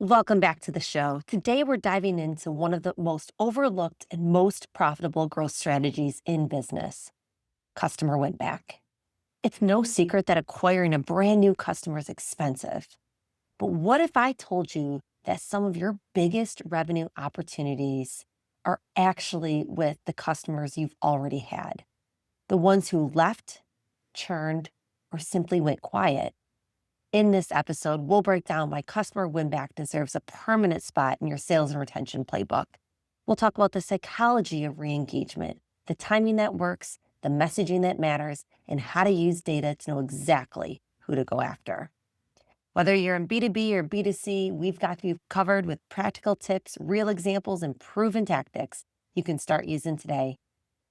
Welcome back to the show. Today, we're diving into one of the most overlooked and most profitable growth strategies in business: customer win back. It's no secret that acquiring a brand new customer is expensive. But what if I told you that some of your biggest revenue opportunities are actually with the customers you've already had? The ones who left, churned, or simply went quiet. In this episode, we'll break down why customer win-back deserves a permanent spot in your sales and retention playbook. We'll talk about the psychology of re-engagement, the timing that works, the messaging that matters, and how to use data to know exactly who to go after. Whether you're in B2B or B2C, we've got you covered with practical tips, real examples, and proven tactics you can start using today.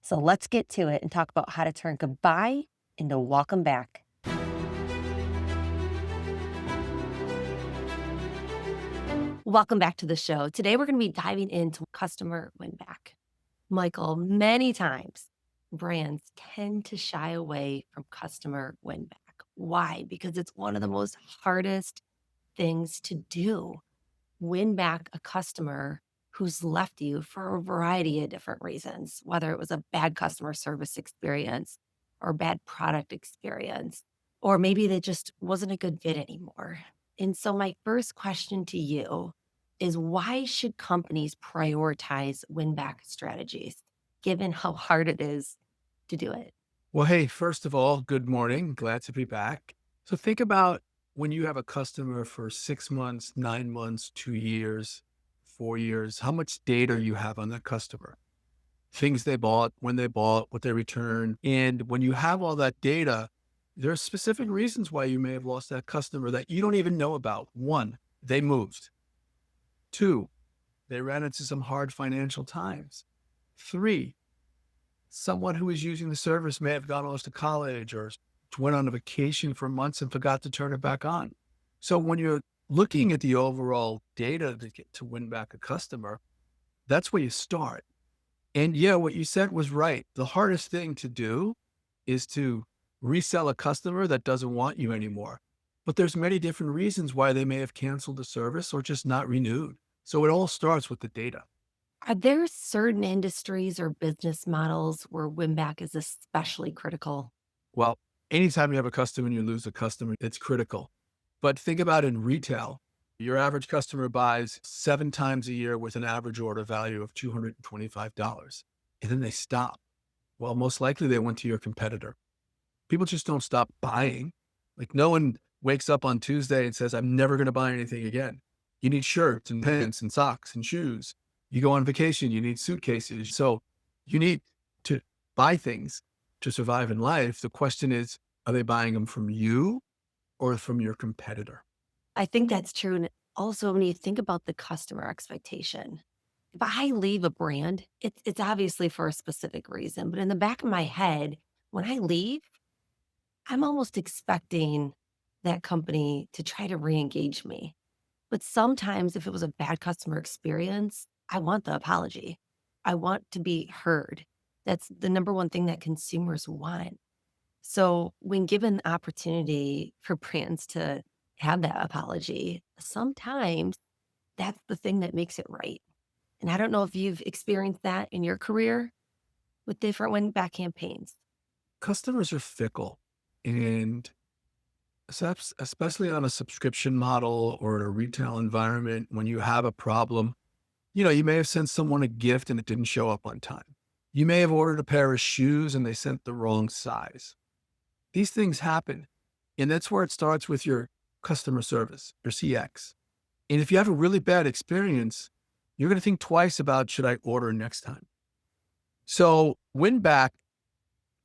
So let's get to it and talk about how to turn goodbye into welcome back. Welcome back to the show. Today, we're going to be diving into customer win back. Michael, many times brands tend to shy away from customer win back. Why? Because it's one of the most hardest things to do. Win back a customer who's left you for a variety of different reasons, whether it was a bad customer service experience or bad product experience, or maybe they just wasn't a good fit anymore. And so, my first question to you is, why should companies prioritize win back strategies, given how hard it is to do it? Well, hey, first of all, good morning. Glad to be back. So think about when you have a customer for 6 months, 9 months, 2 years, 4 years, how much data you have on that customer, things they bought, when they bought, what they returned. And when you have all that data, there are specific reasons why you may have lost that customer that you don't even know about. One, they moved. Two, they ran into some hard financial times. Three, someone who was using the service may have gone off to college or went on a vacation for months and forgot to turn it back on. So when you're looking at the overall data to win back a customer, that's where you start. And yeah, what you said was right. The hardest thing to do is to resell a customer that doesn't want you anymore. But there's many different reasons why they may have canceled the service or just not renewed. So it all starts with the data. Are there certain industries or business models where win back is especially critical? Well, anytime you have a customer and you lose a customer, it's critical. But think about in retail, your average customer buys 7 times a year with an average order value of $225. And then they stop. Well, most likely they went to your competitor. People just don't stop buying. Like no one wakes up on Tuesday and says, I'm never going to buy anything again. You need shirts and pants and socks and shoes. You go on vacation, you need suitcases. So you need to buy things to survive in life. The question is, are they buying them from you or from your competitor? I think that's true. And also, when you think about the customer expectation, if I leave a brand, it's obviously for a specific reason. But in the back of my head, when I leave, I'm almost expecting that company to try to re-engage me. But sometimes if it was a bad customer experience, I want the apology. I want to be heard. That's the number one thing that consumers want. So when given the opportunity for brands to have that apology, sometimes that's the thing that makes it right. And I don't know if you've experienced that in your career with different win back campaigns. Customers are fickle and especially on a subscription model or in a retail environment, when you have a problem, you may have sent someone a gift and it didn't show up on time. You may have ordered a pair of shoes and they sent the wrong size. These things happen. And that's where it starts with your customer service, your CX. And if you have a really bad experience, you're going to think twice about, should I order next time? So win back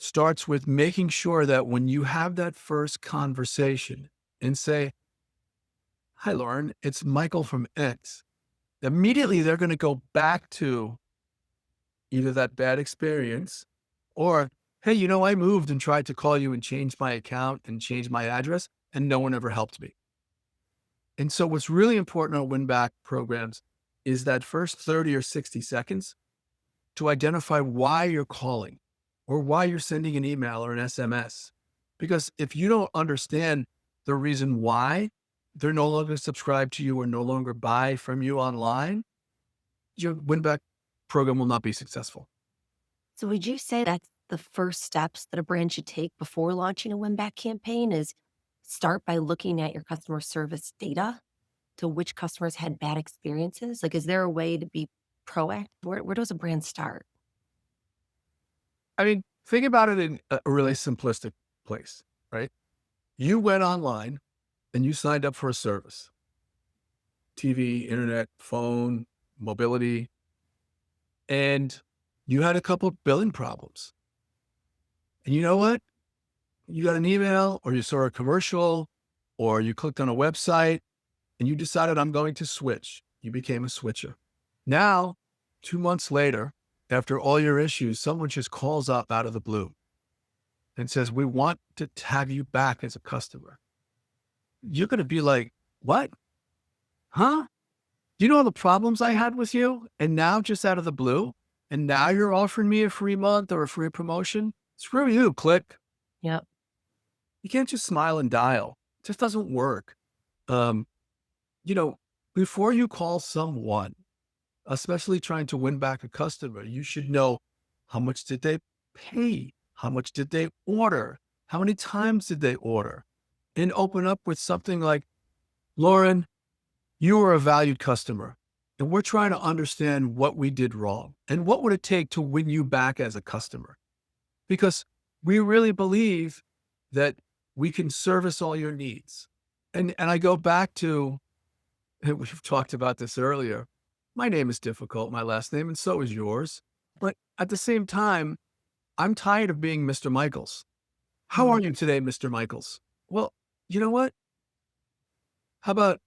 starts with making sure that when you have that first conversation and say, hi, Lauren, it's Michael from X, immediately they're going to go back to either that bad experience or, hey, I moved and tried to call you and change my account and change my address and no one ever helped me. And so what's really important on win back programs is that first 30 or 60 seconds to identify why you're calling or why you're sending an email or an SMS. Because if you don't understand the reason why, they're no longer subscribed to you or no longer buy from you online, your win back program will not be successful. So would you say that's the first steps that a brand should take before launching a win-back campaign is start by looking at your customer service data to which customers had bad experiences? Like, is there a way to be proactive? Where does a brand start? I mean, think about it in a really simplistic place, right? You went online and you signed up for a service, TV, internet, phone, mobility, and you had a couple of billing problems. And you know what? You got an email or you saw a commercial or you clicked on a website and you decided I'm going to switch. You became a switcher. Now, 2 months later, after all your issues, someone just calls up out of the blue and says, we want to have you back as a customer. You're going to be like, what? Huh? Do you know all the problems I had with you? And now just out of the blue, and now you're offering me a free month or a free promotion? Screw you, click. Yep. You can't just smile and dial. It just doesn't work. Um, you know, before you call someone, especially trying to win back a customer, you should know how much did they pay? How much did they order? How many times did they order? And open up with something like, Lauren, you are a valued customer, and we're trying to understand what we did wrong and what would it take to win you back as a customer? Because we really believe that we can service all your needs. And I go back to, and we've talked about this earlier. My name is difficult, my last name, and so is yours. But at the same time, I'm tired of being Mr. Michaels. How Mhm. are you today, Mr. Michaels? Well, you know what? How about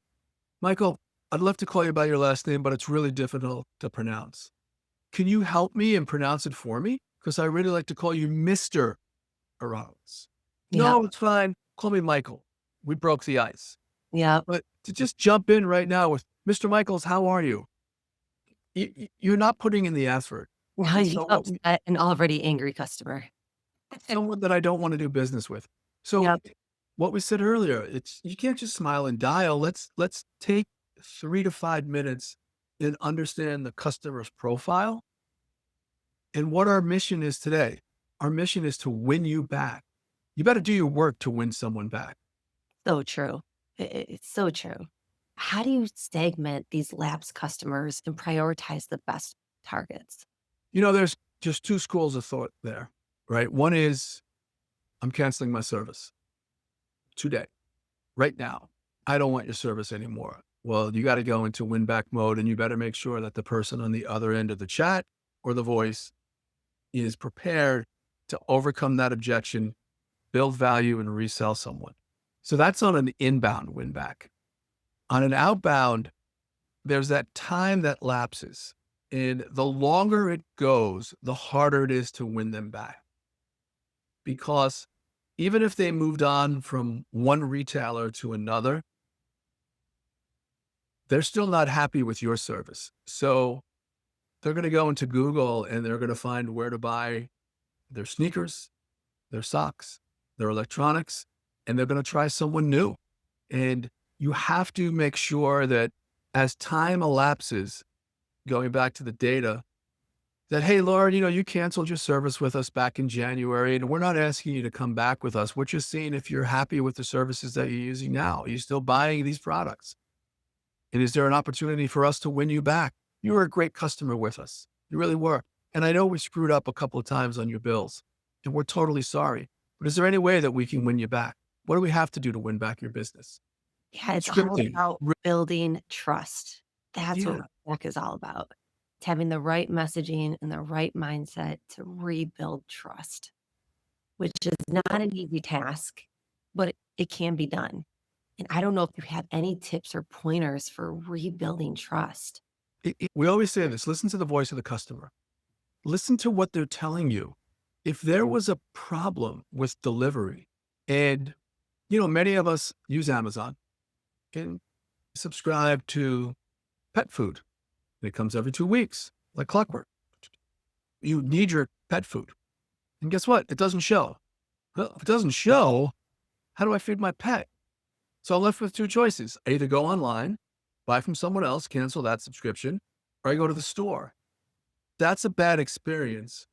Michael? I'd love to call you by your last name, but it's really difficult to pronounce. Can you help me and pronounce it for me? Because I really like to call you Mr. Arounds. Yep. No, it's fine. Call me Michael. We broke the ice. Yep. But to just jump in right now with Mr. Michaels, how are you? You're not putting in the effort. Now And you've so upset an already angry customer. someone that I don't want to do business with. So Yep. what we said earlier, it's you can't just smile and dial. Let's take 3 to 5 minutes and understand the customer's profile and what our mission is today. Our mission is to win you back. You better do your work to win someone back. So true. It's so true. How do you segment these lapsed customers and prioritize the best targets? There's just two schools of thought there, right? One is I'm canceling my service today, right now. I don't want your service anymore. Well, you got to go into win back mode and you better make sure that the person on the other end of the chat or the voice is prepared to overcome that objection, build value, and resell someone. So that's on an inbound win back. On an outbound, there's that time that lapses. And the longer it goes, the harder it is to win them back. Because even if they moved on from one retailer to another, they're still not happy with your service. So they're going to go into Google and they're going to find where to buy their sneakers, their socks, their electronics, and they're going to try someone new. And you have to make sure that as time elapses, going back to the data, that, hey, Lauren, you canceled your service with us back in January, and we're not asking you to come back with us. We're just seeing if you're happy with the services that you're using now. Are you still buying these products? And is there an opportunity for us to win you back? You were a great customer with us. You really were. And I know we screwed up a couple of times on your bills, and we're totally sorry. But is there any way that we can win you back? What do we have to do to win back your business? Yeah, it's all Scripting. about building trust. That's what Yeah. work is all about. It's having the right messaging and the right mindset to rebuild trust, which is not an easy task, but it can be done. And I don't know if you have any tips or pointers for rebuilding trust. We always say this, listen to the voice of the customer. Listen to what they're telling you. If there was a problem with delivery, and many of us use Amazon and subscribe to pet food. It comes every 2 weeks, like clockwork. You need your pet food. And guess what? It doesn't show. Well, if it doesn't show, how do I feed my pet? So I'm left with two choices. I either go online, buy from someone else, cancel that subscription, or I go to the store. That's a bad experience.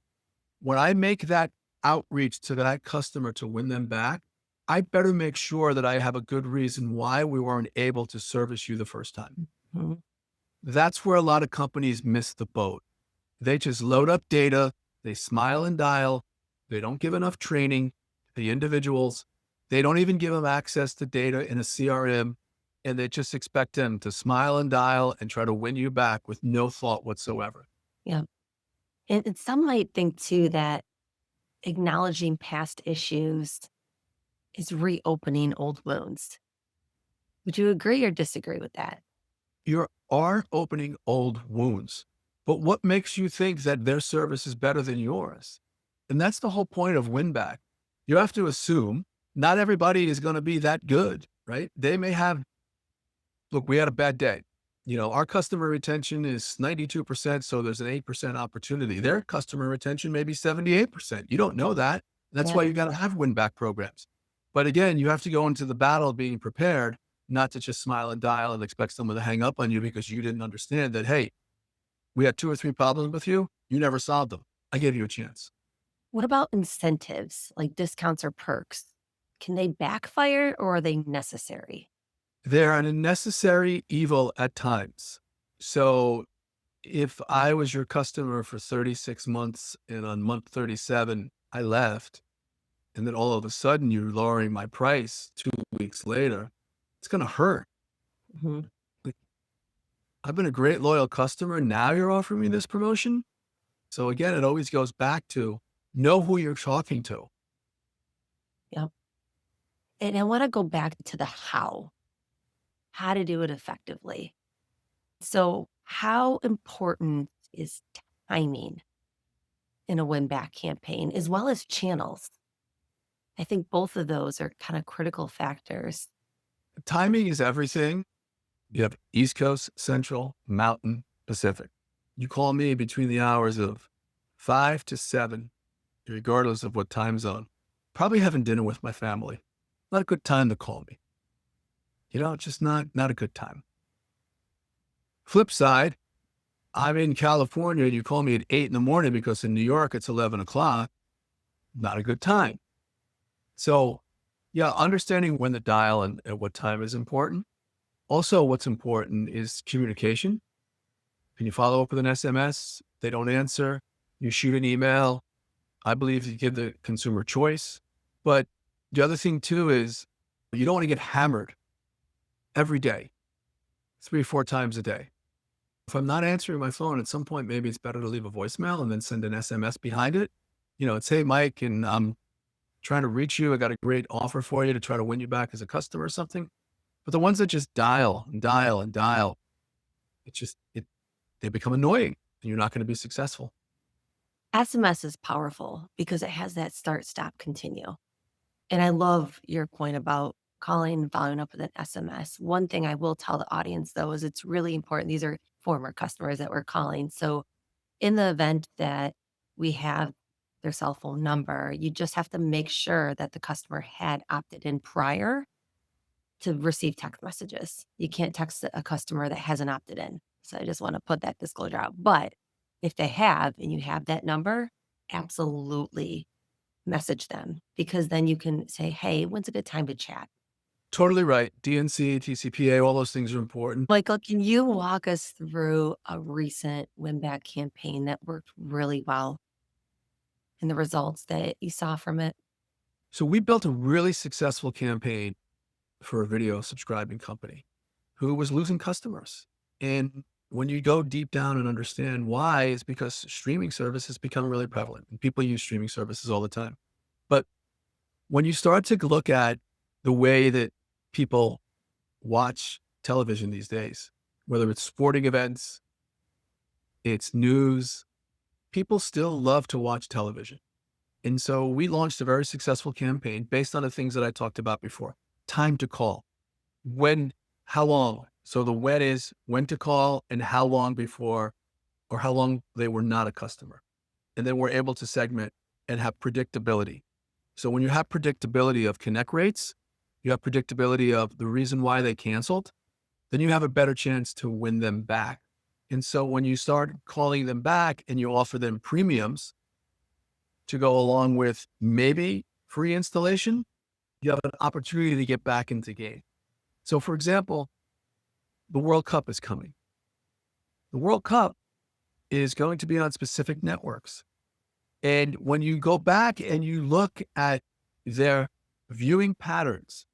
When I make that outreach to that customer to win them back, I better make sure that I have a good reason why we weren't able to service you the first time. Mhm. That's where a lot of companies miss the boat. They just load up data, they smile and dial, they don't give enough training to the individuals, they don't even give them access to data in a CRM, and they just expect them to smile and dial and try to win you back with no thought whatsoever. Yeah. And some might think too that acknowledging past issues is reopening old wounds. Would you agree or disagree with that? You are opening old wounds, but what makes you think that their service is better than yours? And that's the whole point of win back. You have to assume not everybody is going to be that good, right? They may have, look, we had a bad day. Our customer retention is 92%, so there's an 8% opportunity. Their customer retention may be 78%. You don't know that. That's Yeah. why you got to have win back programs. But again, you have to go into the battle being prepared, not to just smile and dial and expect someone to hang up on you because you didn't understand that, hey, we had two or three problems with you. You never solved them. I gave you a chance. What about incentives like discounts or perks? Can they backfire or are they necessary? They're an unnecessary evil at times. So if I was your customer for 36 months and on month 37, I left, and then all of a sudden you're lowering my price 2 weeks later, it's going to hurt. Mhm. Like, I've been a great loyal customer. Now you're offering me this promotion. So again, it always goes back to know who you're talking to. Yep. And I want to go back to the how to do it effectively. So, how important is timing in a win back campaign as well as channels? I think both of those are kind of critical factors. Timing is everything. You have East Coast, Central, Mountain, Pacific. You call me between the hours of 5 to 7, regardless of what time zone. Probably having dinner with my family. Not a good time to call me. It's just not a good time. Flip side, I'm in California and you call me at 8 in the morning because in New York it's 11 o'clock. Not a good time. So, yeah, understanding when to dial and at what time is important. Also, what's important is communication. Can you follow up with an SMS? They don't answer. You shoot an email. I believe you give the consumer choice. But the other thing too is you don't want to get hammered every day, 3 or 4 times a day. If I'm not answering my phone at some point, maybe it's better to leave a voicemail and then send an SMS behind it. It's, hey, Mike, and I'm trying to reach you. I got a great offer for you to try to win you back as a customer or something. But the ones that just dial and dial and dial, they become annoying and you're not going to be successful. SMS is powerful because it has that start, stop, continue. And I love your point about calling, following up with an SMS. One thing I will tell the audience though is it's really important. These are former customers that we're calling. So in the event that we have their cell phone number, you just have to make sure that the customer had opted in prior to receive text messages. You can't text a customer that hasn't opted in. So I just want to put that disclosure out. But if they have and you have that number, absolutely message them because then you can say, hey, when's a good time to chat? Totally right. DNC, TCPA, all those things are important. Michael, can you walk us through a recent win back campaign that worked really well and the results that you saw from it? So we built a really successful campaign for a video subscribing company who was losing customers. And when you go deep down and understand why, it's because streaming services become really prevalent and people use streaming services all the time. But when you start to look at the way that people watch television these days, whether it's sporting events, it's news, people still love to watch television. And so we launched a very successful campaign based on the things that I talked about before. Time to call. When, how long? So the when is when to call and how long before or how long they were not a customer. And then we're able to segment and have predictability. So when you have predictability of connect rates, you have predictability of the reason why they canceled, then you have a better chance to win them back. And so when you start calling them back and you offer them premiums to go along with maybe free installation, you have an opportunity to get back into game. So, for example, the World Cup is coming. The World Cup is going to be on specific networks. And when you go back and you look at their viewing patterns,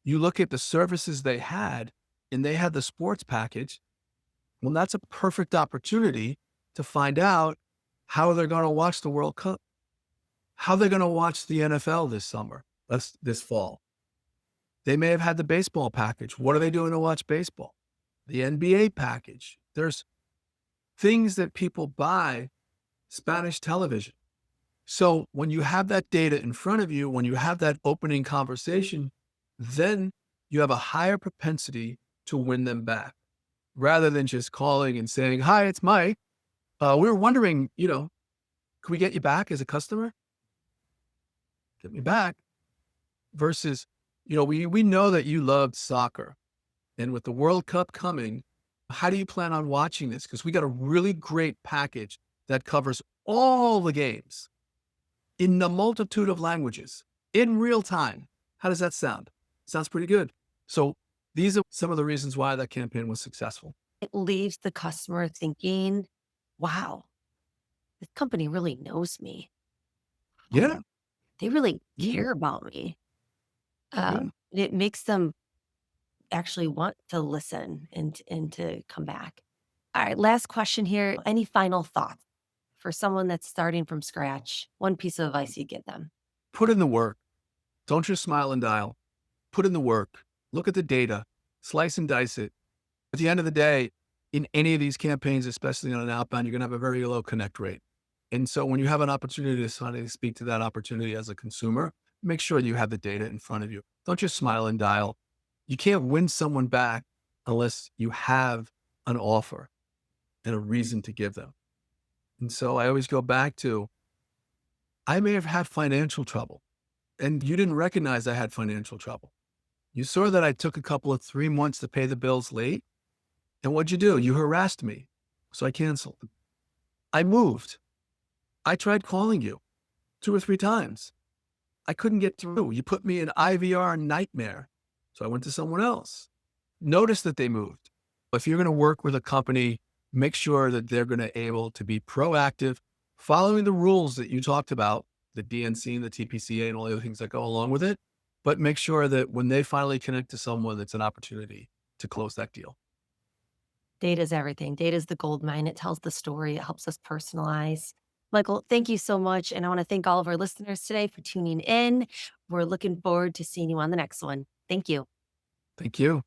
you look at the services they had, and they had the sports package. Well, that's a perfect opportunity to find out how they're going to watch the World Cup, how they're going to watch the NFL this summer, this fall. They may have had the baseball package. What are they doing to watch baseball? The NBA package. There's things that people buy, Spanish television. So when you have that data in front of you, when you have that opening conversation, then you have a higher propensity to win them back rather than just calling and saying, "Hi, it's Mike. We were wondering, can we get you back as a customer? Get me back." Versus, we know that you loved soccer. And with the World Cup coming, how do you plan on watching this? Because we got a really great package that covers all the games in a multitude of languages in real time. How does that sound? Sounds pretty good. So these are some of the reasons why that campaign was successful. It leaves the customer thinking, wow, this company really knows me. Yeah, They really yeah, care about me. yeah. It makes them actually want to listen and to come back. All right, last question here. Any final thoughts for someone that's starting from scratch? One piece of advice you give them. Put in the work. Don't just smile and dial. Put in the work. Look at the data. Slice and dice it. At the end of the day, in any of these campaigns, especially on an outbound, you're going to have a very low connect rate. And so when you have an opportunity to suddenly speak to that opportunity as a consumer, make sure you have the data in front of you. Don't just smile and dial. You can't win someone back unless you have an offer and a reason to give them. And so I always go back to, I may have had financial trouble and you didn't recognize I had financial trouble. You saw that I took a couple of 3 months to pay the bills late. And what'd you do? You harassed me. So I canceled. I moved. I tried calling you 2 or 3 times. I couldn't get through. You put me in IVR nightmare. So I went to someone else. Notice that they moved. If you're going to work with a company, make sure that they're going to able to be proactive, following the rules that you talked about, the DNC and the TPCA and all the other things that go along with it. But make sure that when they finally connect to someone, it's an opportunity to close that deal. Data is everything. Data is the gold mine. It tells the story, it helps us personalize. Michael, thank you so much. And I want to thank all of our listeners today for tuning in. We're looking forward to seeing you on the next one. Thank you. Thank you.